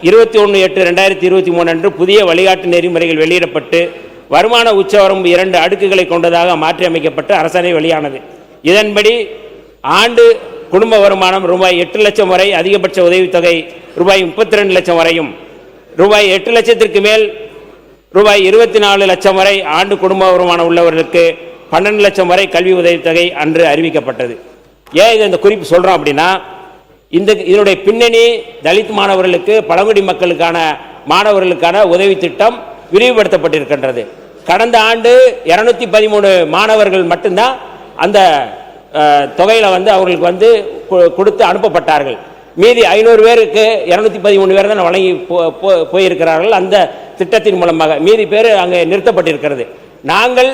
21/8/2023 அன்று புதிய வழிகாட்டு நெறிமுறைகள் வெளியிடப்பட்டு வருமான உச்சவரம்பு 2 அடுக்குகளை கொண்டதாக மாற்றியமைக்கப்பட்டு அரசாணை வெளியானது. இதன்படி ஆண்டு குடும்ப வருமானம் ரூபாய் 8 லட்சம் வரை அதிகபட்ச உதவித்தொகை ரூபாய் 32 லட்சம் வரையும், ரூபாய் 8 லட்சத்திற்கு மேல் ரூபாய் 24 லட்சம் வரை ஆண்டு குடும்ப வருமானம் உள்ளவர்களுக்கு 12 லட்சம் வரை கல்வி உதவித்தொகை அன்று அறிவிக்கப்பட்டது. ஏன் இந்த குறிப்பு சொல்றோம் அப்படின்னா, இதனுடைய பின்னணி தலித் மாணவர்களுக்கு, பழங்குடி மக்களுக்கான மாணவர்களுக்கான உதவி திட்டம் விரிவுபடுத்தப்பட்டிருக்கின்றது. கடந்த ஆண்டு 213 மாணவர்கள் மட்டும்தான் அந்த தொகையில் அவர்களுக்கு கொடுத்து அனுப்பப்பட்டார்கள். மீதி 500 பேருக்கு 213 பேர் தான் வழங்கி போயிருக்கிறார்கள். அந்த திட்டத்தின் மூலமாக மீதி பேர் அங்கே நிறுத்தப்பட்டிருக்கிறது. நாங்கள்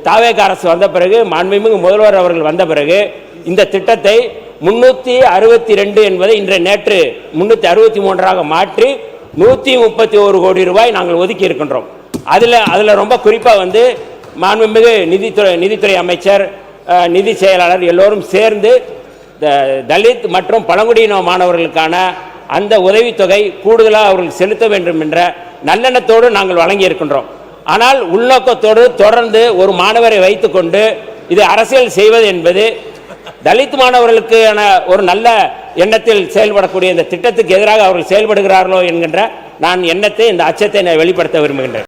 தாவேக அரசு வந்த பிறகு, மாண்புமிகு முதல்வர் அவர்கள் வந்த பிறகு இந்த திட்டத்தை 362 என்பதை நேற்று 363ஆக மாற்றி 131 கோடி ரூபாய் நாங்கள் ஒதுக்கி இருக்கின்றோம். அதில் ரொம்ப குறிப்பாக மாண்புமிகு நிதித்துறை அமைச்சர், நிதி செயலாளர் எல்லோரும் சேர்ந்து தலித் மற்றும் பழங்குடியின மாணவர்களுக்கான அந்த உதவித்தொகை கூடுதலாக அவர்கள் செலுத்த வேண்டும் என்ற நல்லெண்ணத்தோடு நாங்கள் வழங்கி இருக்கின்றோம். ஆனால் உள்நோக்கத்தோடு தொடர்ந்து ஒரு மாணவரை வைத்துக்கொண்டு இது அரசியல் செய்வது என்பது தலித் மாணவர்களுக்கான ஒரு நல்ல எண்ணத்தில் செயல்படக்கூடிய இந்த திட்டத்துக்கு எதிராக அவர்கள் செயல்படுகிறார்களோ என்கின்ற நான் எண்ணத்தை, இந்த அச்சத்தை வெளிப்படுத்த விரும்புகின்றேன்.